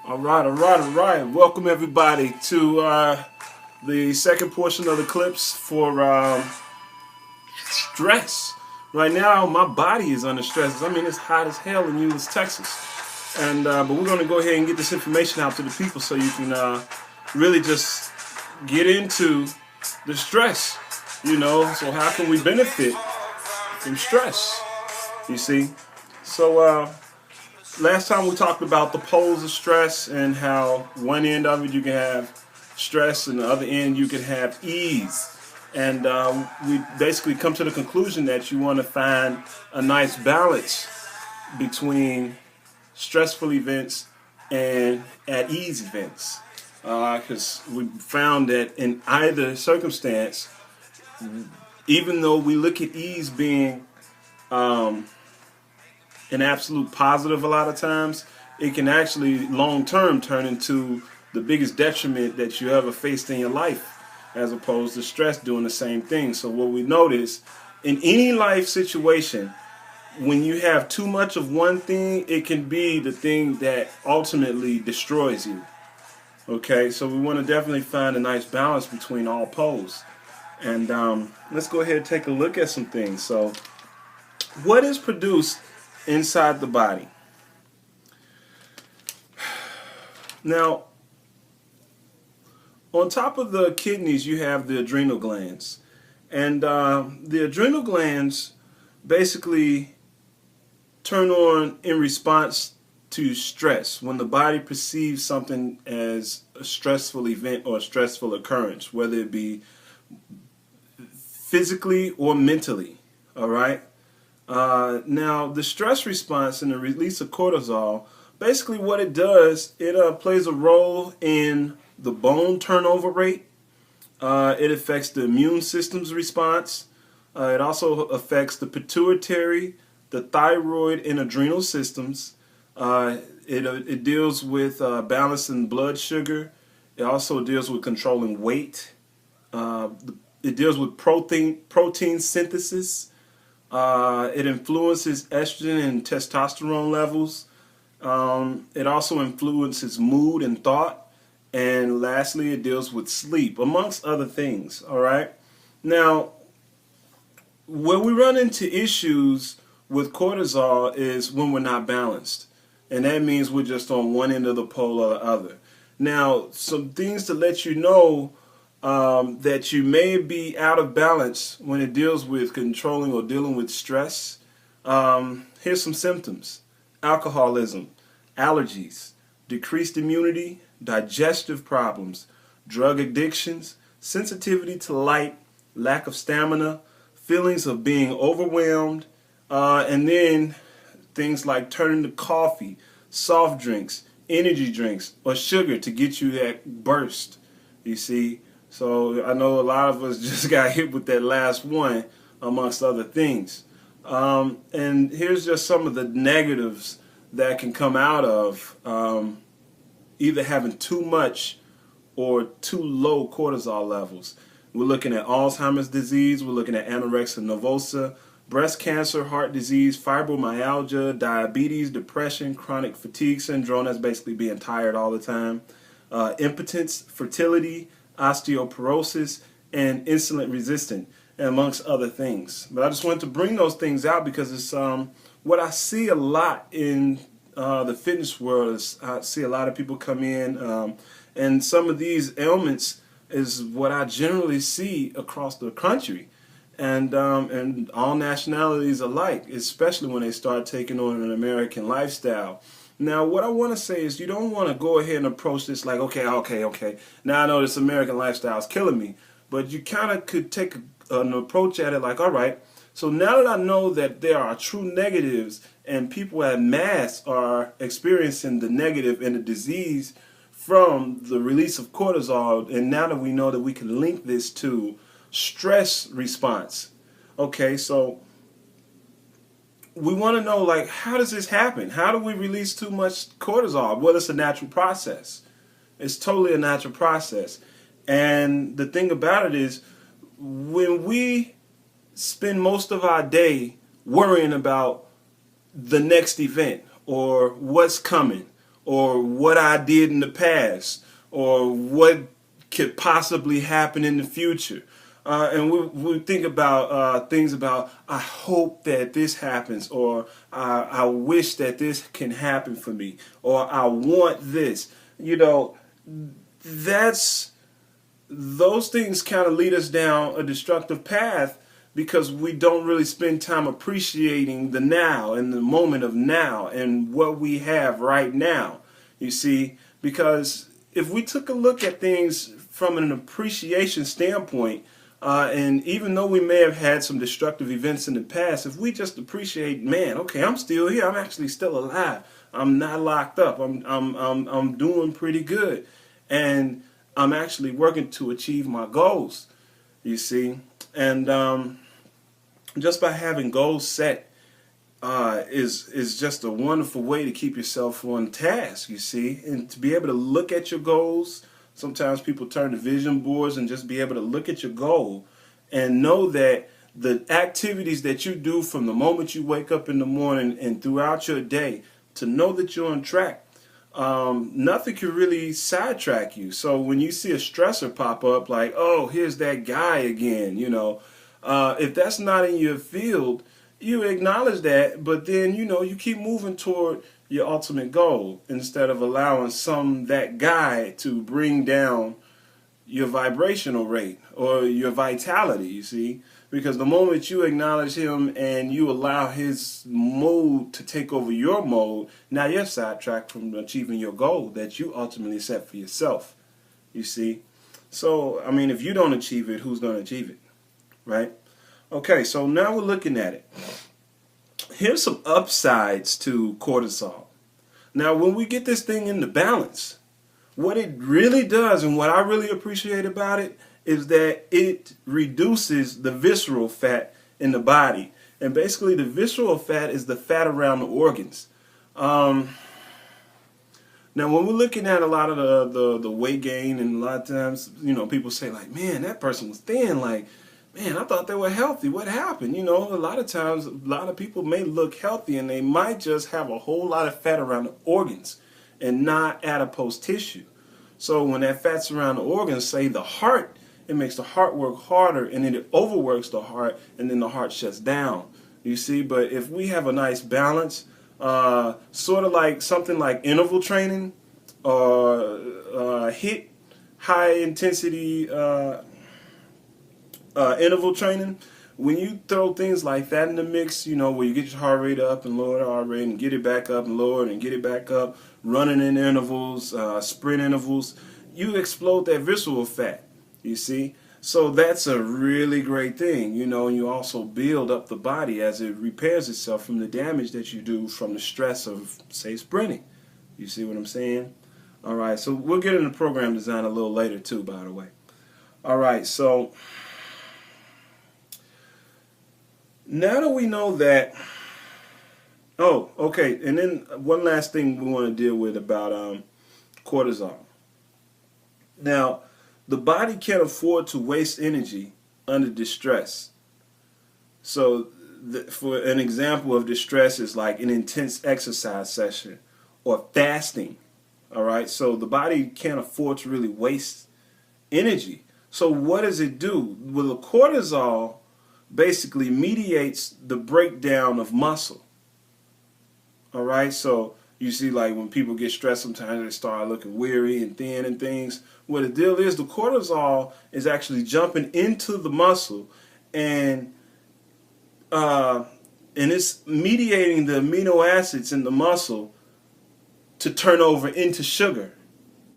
All right. Welcome everybody to the second portion of the clips for stress. Right now, my body is under stress. I mean, it's hot as hell in Euless, Texas, and but we're going to go ahead and get this information out to the people so you can really just get into the stress. So how can we benefit from stress? You see, so. Last time we talked about the poles of stress and how one end of it you can have stress and the other end you can have ease. And we basically come to the conclusion that you want to find a nice balance between stressful events and at ease events. Because we found that in either circumstance, even though we look at ease being an absolute positive a lot of times, it can actually long term turn into the biggest detriment that you ever faced in your life, as opposed to stress doing the same thing. So what we notice in any life situation, when you have too much of one thing, it can be the thing that ultimately destroys you. Okay, so we want to definitely find a nice balance between all poles. And let's go ahead and take a look at some things. So what is produced inside the body? Now, on top of the kidneys, you have the adrenal glands. And the adrenal glands basically turn on in response to stress. When the body perceives something as a stressful event or a stressful occurrence, whether it be physically or mentally, all right? Now, the stress response and the release of cortisol, basically what it does, it plays a role in the bone turnover rate. It affects the immune system's response. It also affects the pituitary, the thyroid, and adrenal systems. It deals with balancing blood sugar. It also deals with controlling weight. It deals with protein synthesis. It influences estrogen and testosterone levels. It also influences mood and thought. And lastly, it deals with sleep, amongst other things. All right. Now, where we run into issues with cortisol is when we're not balanced. And that means we're just on one end of the pole or the other. Now, some things to let you know that you may be out of balance when it deals with controlling or dealing with stress. Here's some symptoms: alcoholism, allergies, decreased immunity, digestive problems, drug addictions, sensitivity to light, lack of stamina, feelings of being overwhelmed, and then things like turning to coffee, soft drinks, energy drinks, or sugar to get you that burst. You see? So I know a lot of us just got hit with that last one, amongst other things. And here's just some of the negatives that can come out of either having too much or too low cortisol levels. We're looking at Alzheimer's disease, we're looking at anorexia nervosa, breast cancer, heart disease, fibromyalgia, diabetes, depression, chronic fatigue syndrome, that's basically being tired all the time, impotence, fertility, osteoporosis, and insulin resistant, amongst other things. But I just wanted to bring those things out because it's what I see a lot in the fitness world. I see a lot of people come in, and some of these ailments is what I generally see across the country, and all nationalities alike, especially when they start taking on an American lifestyle. Now, what I want to say is you don't want to go ahead and approach this like, okay. Now I know this American lifestyle is killing me, but you kind of could take an approach at it like, all right, so now that I know that there are true negatives and people at mass are experiencing the negative and the disease from the release of cortisol, and now that we know that we can link this to stress response, okay, so we want to know, like, how does this happen? How do we release too much cortisol? Well, it's a natural process. It's totally a natural process. And the thing about it is, when we spend most of our day worrying about the next event or what's coming or what I did in the past, or what could possibly happen in the future. And we think about things about, I hope that this happens, or I wish that this can happen for me, or I want this. You know, that's those things kind of lead us down a destructive path because we don't really spend time appreciating the now and the moment of now and what we have right now. You see, because if we took a look at things from an appreciation standpoint, and even though we may have had some destructive events in the past, if we just appreciate, man, okay, I'm still here. I'm actually still alive. I'm not locked up. I'm doing pretty good, and I'm actually working to achieve my goals. You see, and just by having goals set is just a wonderful way to keep yourself on task. You see, and to be able to look at your goals. Sometimes people turn to vision boards and just be able to look at your goal and know that the activities that you do from the moment you wake up in the morning and throughout your day, to know that you're on track. Nothing can really sidetrack you. So when you see a stressor pop up, like, oh, here's that guy again, if that's not in your field, you acknowledge that, but then, you keep moving toward your ultimate goal instead of allowing that guy to bring down your vibrational rate or your vitality, you see. Because the moment you acknowledge him and you allow his mode to take over your mode, now you're sidetracked from achieving your goal that you ultimately set for yourself, you see. So, I mean, if you don't achieve it, who's going to achieve it, right? Okay, so now we're looking at it. Here's some upsides to cortisol. Now, when we get this thing into balance, what it really does and what I really appreciate about it is that it reduces the visceral fat in the body. And basically, the visceral fat is the fat around the organs. Now, when we're looking at a lot of the weight gain, and a lot of times, people say like, man, that person was thin, like, man, I thought they were healthy. What happened? A lot of times, a lot of people may look healthy and they might just have a whole lot of fat around the organs and not adipose tissue. So when that fat's around the organs, say the heart, it makes the heart work harder and then it overworks the heart and then the heart shuts down. You see, but if we have a nice balance, sort of like something like interval training or HIIT, high intensity interval training, when you throw things like that in the mix, where you get your heart rate up and lower the heart rate and get it back up and lower it and get it back up, running in intervals, sprint intervals, you explode that visceral fat, you see. So that's a really great thing, and you also build up the body as it repairs itself from the damage that you do from the stress of, say, sprinting. You see what I'm saying? All right, so we'll get into program design a little later too, by the way. All right, so now that we know that, oh, okay, and then one last thing we want to deal with about cortisol. Now, the body can't afford to waste energy under distress. So, for an example of distress is like an intense exercise session or fasting, all right? So the body can't afford to really waste energy. So what does it do? Well, the cortisol basically mediates the breakdown of muscle. All right, so you see, like when people get stressed, sometimes they start looking weary and thin and things. Well, the deal is the cortisol is actually jumping into the muscle, and it's mediating the amino acids in the muscle to turn over into sugar.